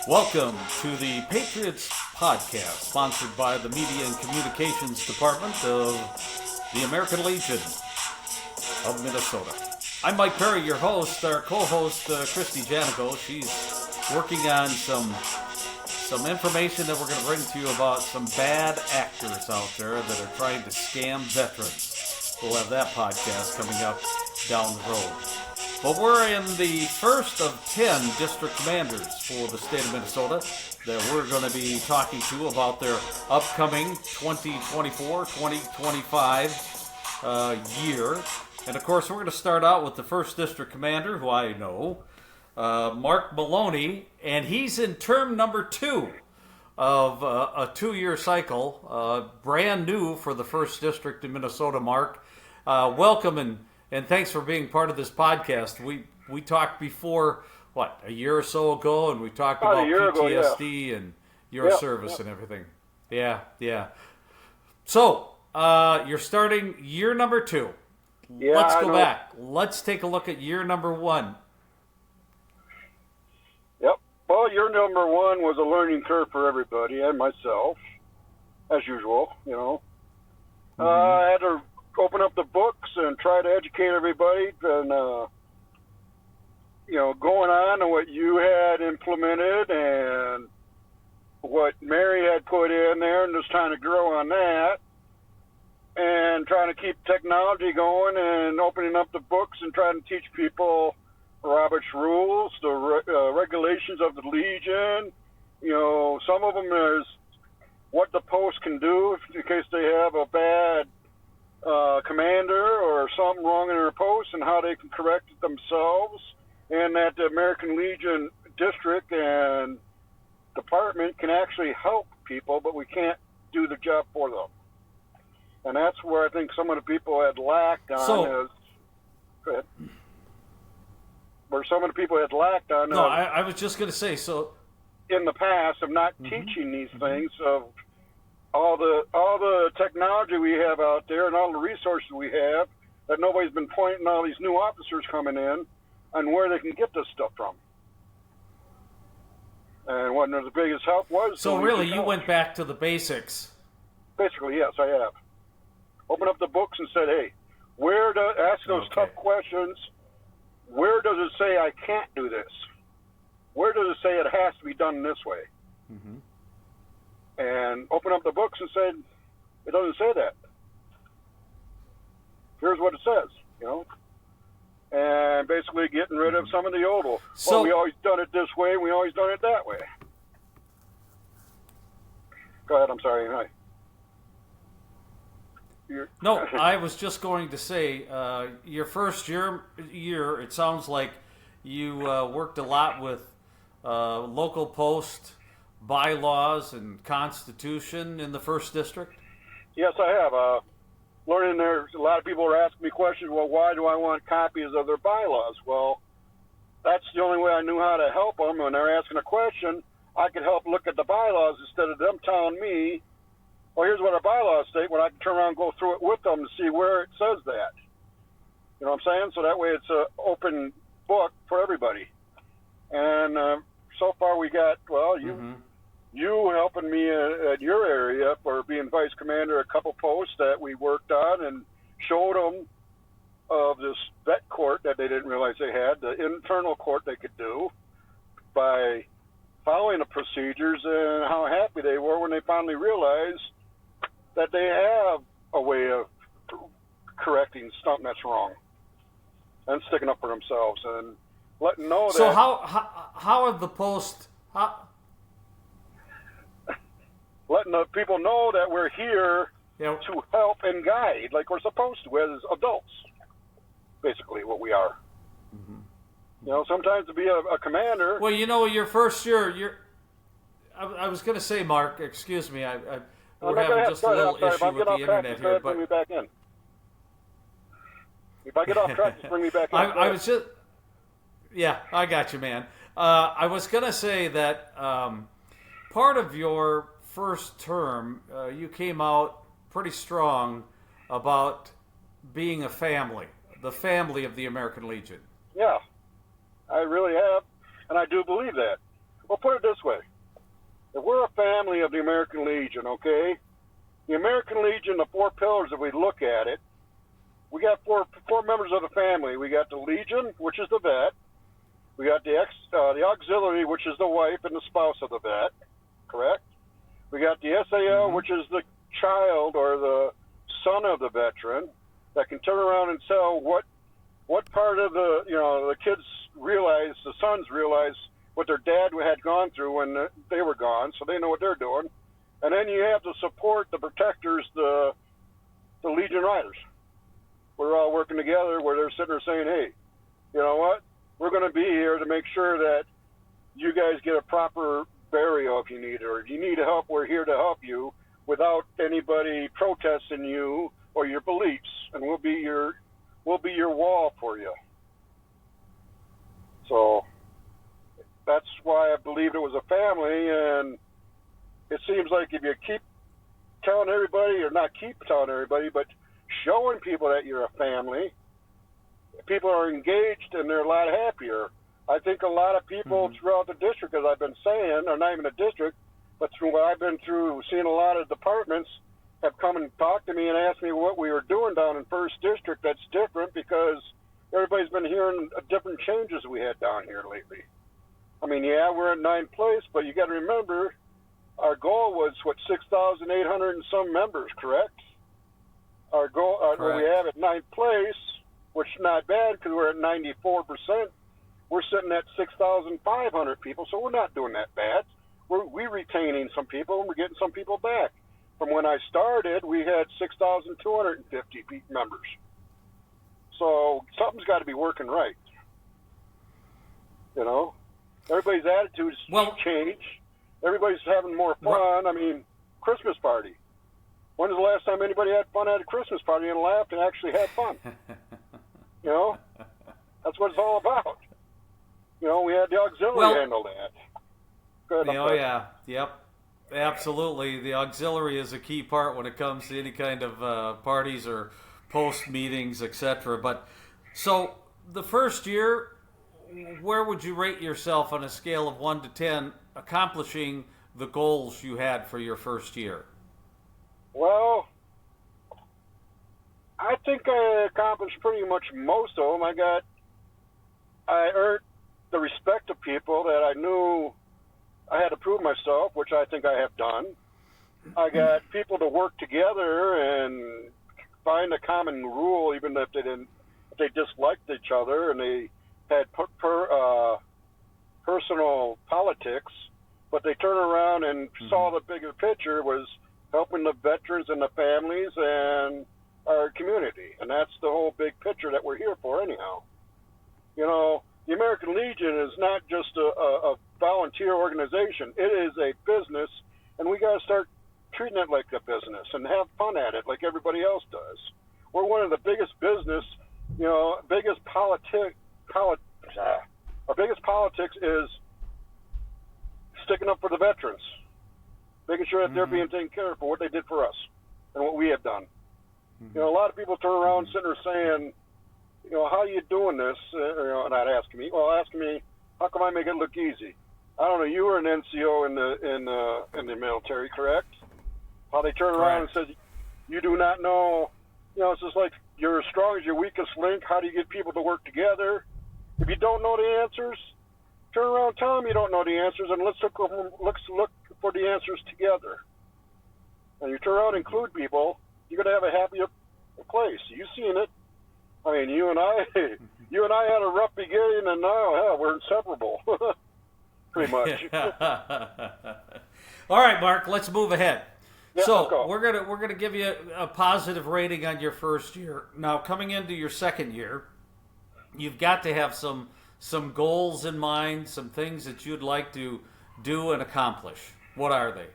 Welcome to the Patriots podcast, sponsored by the Media and Communications Department of the American Legion of Minnesota. I'm Mike Perry, your host. Our co-host, Christy Janico, she's working on some information that we're going to bring to you about some bad actors out there that are trying to scam veterans. We'll have that podcast coming up down the road. But we're in the first of 10 district commanders for the state of Minnesota that we're going to be talking to about their upcoming 2024-2025 year. And of course, we're going to start out with the first district commander, who I know, Mark Malone, and he's in term number 2 of a 2-year cycle, brand new for the first district in Minnesota. Mark, welcome and thanks for being part of this podcast. We talked before, a year or so ago, and we talked about PTSD and your service and everything. Yeah. So, you're starting year number 2. Yeah, let's go back. Let's take a look at year number 1. Yep. Well, year number 1 was a learning curve for everybody and myself, as usual, I had to open up the books and try to educate everybody and, going on and what you had implemented and what Mary had put in there, and just trying to grow on that and trying to keep technology going and opening up the books and trying to teach people Robert's rules, the regulations of the Legion. Some of them is what the post can do in case they have a bad commander or something wrong in their post, and how they can correct it themselves, and that the American Legion district and department can actually help people, but we can't do the job for them. And that's where I think some of the people had lacked on. Go ahead. Where some of the people had lacked on. No, I was just going to say, so in the past of not teaching these things, of all the technology we have out there and all the resources we have, that nobody's been pointing all these new officers coming in and where they can get this stuff from. And one of the biggest help was... So really, you went back to the basics. Basically, yes, I have. Open up the books and said, hey, ask those tough questions. Where does it say I can't do this? Where does it say it has to be done this way? Mm-hmm. And open up the books and said, it doesn't say that. Here's what it says, And basically getting rid of some of the old, we always done it this way, we always done it that way. Go ahead, I'm sorry. Hi. No, I was just going to say, your first year, it sounds like you worked a lot with local post bylaws and constitution in the first district. Yes, I have. Learning there, a lot of people are asking me questions, well, why do I want copies of their bylaws? Well, that's the only way I knew how to help them. When they're asking a question, I could help look at the bylaws instead of them telling me, well, here's what our bylaws state, when I can turn around and go through it with them to see where it says that. You know what I'm saying? So that way it's an open book for everybody. And so far we got, you helping me at your area for being vice commander, a couple posts that we worked on and showed them of this vet court that they didn't realize they had, the internal court they could do by following the procedures, and how happy they were when they finally realized that they have a way of correcting something that's wrong and sticking up for themselves and letting know that. So how have the post... letting the people know that we're here to help and guide like we're supposed to as adults, basically what we are. Mm-hmm. Sometimes to be a commander... Well, your first year, I was going to say, Mark, excuse me, we're having just a little issue with the internet here. Bring me back in. If I get off track, just bring me back in. I was just... Yeah, I got you, man. I was going to say that part of your first term, you came out pretty strong about being a family, the family of the American Legion. Yeah, I really have, and I do believe that. Well, put it this way. If we're a family of the American Legion, okay, the American Legion, the four pillars, if we look at it, we got four members of the family. We got the Legion, which is the vet. We got the auxiliary, which is the wife and the spouse of the vet, correct? We got the SAL, which is the child or the son of the veteran that can turn around and tell what part of the kids realize, the sons realize what their dad had gone through when they were gone, so they know what they're doing. And then you have to support the protectors, the Legion Riders. We're all working together where they're sitting there saying, hey, you know what? We're going to be here to make sure that you guys get a proper burial if you need it, or if you need help, we're here to help you without anybody protesting you or your beliefs, and we'll be your wall for you. So that's why I believed it was a family, and it seems like if you keep telling everybody, or not keep telling everybody, but showing people that you're a family, people are engaged and they're a lot happier. I think a lot of people throughout the district, as I've been saying, or not even a district, but through what I've been through, seeing a lot of departments have come and talked to me and asked me what we were doing down in 1st District that's different, because everybody's been hearing different changes we had down here lately. I mean, yeah, we're in 9th place, but you got to remember, our goal was, 6,800 and some members, correct? Our goal, what we have at 9th place, which is not bad because we're at 94%. We're sitting at 6,500 people, so we're not doing that bad. We're retaining some people, and we're getting some people back. From when I started, we had 6,250 members. So something's got to be working right. You know, everybody's attitudes change. Everybody's having more fun. I mean, Christmas party. When was the last time anybody had fun at a Christmas party and laughed and actually had fun? You know, that's what it's all about. You know, we had the auxiliary handle that. Yep. Absolutely. The auxiliary is a key part when it comes to any kind of parties or post meetings, etc. But so the first year, where would you rate yourself on a scale of 1 to 10 accomplishing the goals you had for your first year? Well, I think I accomplished pretty much most of them. I earned the respect of people that I knew I had to prove myself, which I think I have done. I got people to work together and find a common rule, even if they disliked each other and they had personal politics, but they turned around and saw the bigger picture was helping the veterans and the families and our community. And that's the whole big picture that we're here for anyhow. You know, the American Legion is not just a volunteer organization. It is a business, and we got to start treating it like a business and have fun at it like everybody else does. We're one of the biggest business, our biggest politics is sticking up for the veterans, making sure that they're being taken care of for what they did for us and what we have done. You know, a lot of people turn around sitting there saying, how are you doing this? Not asking me. Well, asking me, how come I make it look easy? I don't know. You were an NCO in the military, correct? How they turn around and said, you do not know. It's just like you're as strong as your weakest link. How do you get people to work together? If you don't know the answers, turn around, tell them you don't know the answers, and let's look for the answers together. And you turn around and include people, you're going to have a happier place. You've seen it. I mean, you and I had a rough beginning, and now we're inseparable, pretty much. All right, Mark, let's move ahead. Yeah, so we're gonna give you a positive rating on your first year. Now, coming into your second year, you've got to have some goals in mind, some things that you'd like to do and accomplish. What are they?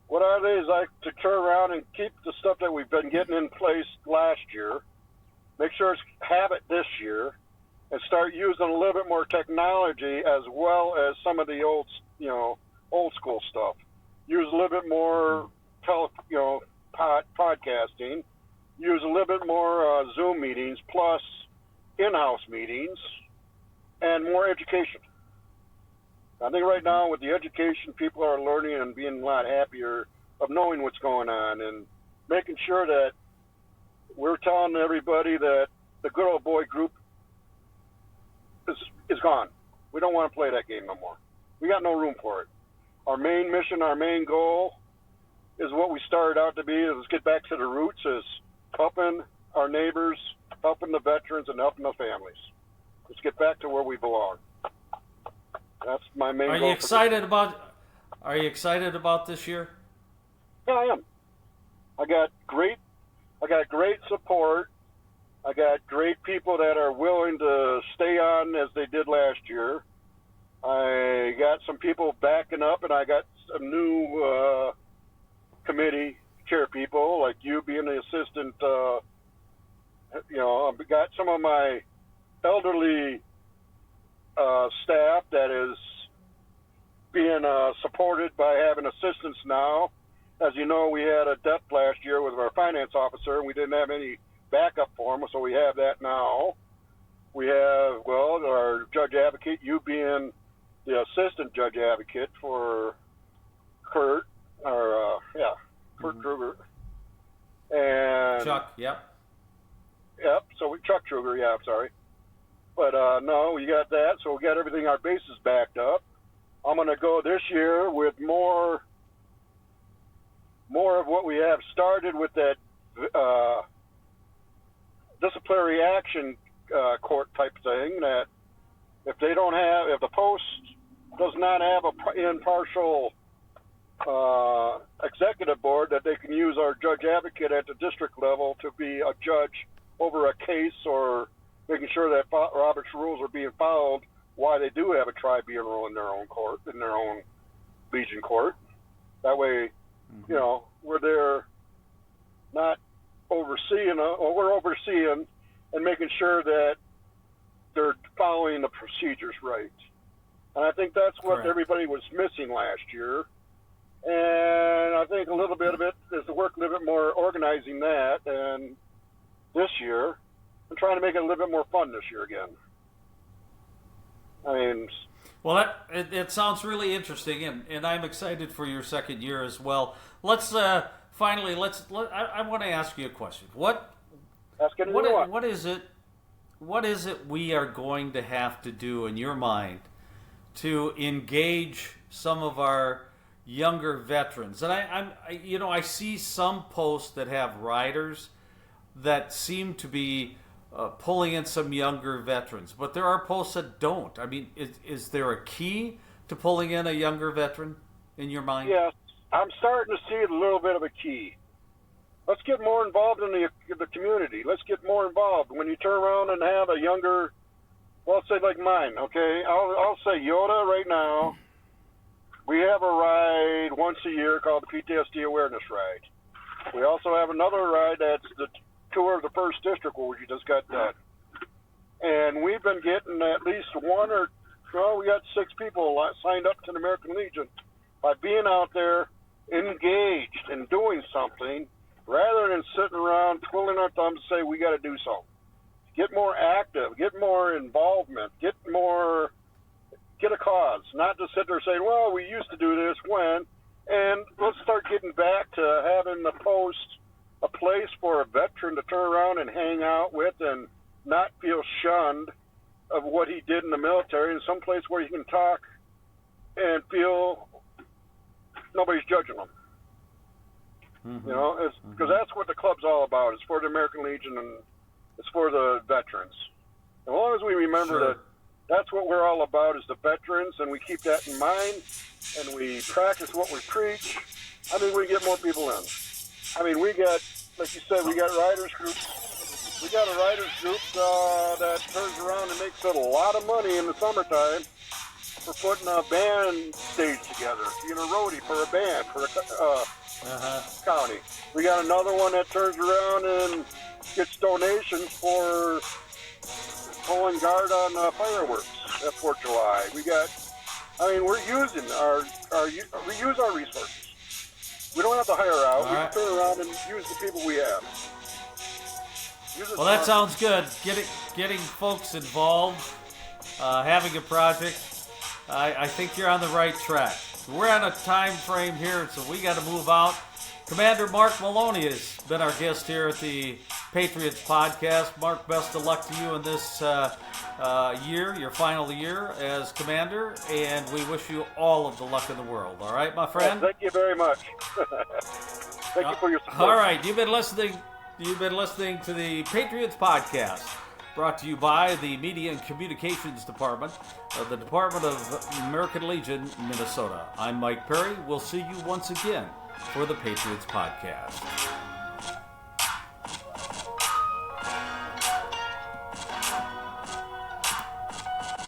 What are they is like to turn around and keep the stuff that we've been getting in place last year. Make sure it's habit this year, and start using a little bit more technology as well as some of the old school stuff. Use a little bit more podcasting. Use a little bit more Zoom meetings, plus in-house meetings, and more education. I think right now with the education, people are learning and being a lot happier of knowing what's going on and making sure that we're telling everybody that the good old boy group is gone. We don't want to play that game no more. We got no room for it. Our main mission, our main goal is what we started out to be. Let's get back to the roots, is helping our neighbors, helping the veterans, and helping the families. Let's get back to where we belong. That's my main goal. Are you excited about this year? Yeah, I am. I got great support. I got great people that are willing to stay on as they did last year. I got some people backing up, and I got some new committee chair people, like you being the assistant. I've got some of my elderly staff that is being supported by having assistants now. As you know, we had a death last year with our finance officer, and we didn't have any backup for him, so we have that now. We have, our judge advocate, you being the assistant judge advocate for Kurt Kruger. And Chuck, yep. Yep, Chuck Kruger, I'm sorry. But no, we got that, so we got everything, our bases backed up. I'm going to go this year with more of what we have started with that disciplinary action court type thing, that if the post does not have a impartial executive board, that they can use our judge advocate at the district level to be a judge over a case, or making sure that Robert's rules are being followed, why they do have a tribunal in their own court, in their own Legion court. That way, we're there not overseeing, we're overseeing and making sure that they're following the procedures right. And I think that's what everybody was missing last year. And I think a little bit of it is to work a little bit more organizing that. And this year, I'm trying to make it a little bit more fun this year again. I mean, well, it sounds really interesting, and I'm excited for your second year as well. Let's finally I want to ask you a question. What is it we are going to have to do in your mind to engage some of our younger veterans? And I see some posts that have riders that seem to be pulling in some younger veterans, but there are posts that don't. I mean, is there a key to pulling in a younger veteran in your mind? Yes, I'm starting to see a little bit of a key. Let's get more involved in the community. Let's get more involved. When you turn around and have a younger, say like mine, okay? I'll say Yoda right now. We have a ride once a year called the PTSD Awareness Ride. We also have another ride that's the tour of the first district, where we just got done. And we've been getting at least we got 6 people signed up to the American Legion by being out there engaged and doing something, rather than sitting around twiddling our thumbs and say we got to do something. Get more active, get more involvement, get a cause, not just sit there saying, well, we used to do this when, and let's start getting back to having the post a place for a veteran to turn around and hang out with and not feel shunned of what he did in the military, and some place where he can talk and feel nobody's judging him. Mm-hmm. Because that's what the club's all about. It's for the American Legion, and it's for the veterans. As long as we remember that that's what we're all about, is the veterans, and we keep that in mind, and we practice what we preach, I think we get more people in. I mean, we got, like you said, we got riders groups. We got a riders group that turns around and makes a lot of money in the summertime for putting a band stage together, being a roadie for a band, for a county. We got another one that turns around and gets donations for pulling guard on fireworks at 4th of July. We're using we use our resources. We don't have to hire out. We can turn around and use the people we have. Well, that sounds good. Getting folks involved, having a project. I think you're on the right track. We're on a time frame here, so we got to move out. Commander Mark Malone has been our guest here at the Patriots podcast. Mark, best of luck to you in this year, your final year as commander, and we wish you all of the luck in the world. All right, my friend? Well, thank you very much. Thank you for your support. All right, you've been listening to the Patriots podcast, brought to you by the Media and Communications Department of the Department of American Legion, Minnesota. I'm Mike Perry. We'll see you once again for the Patriots podcast.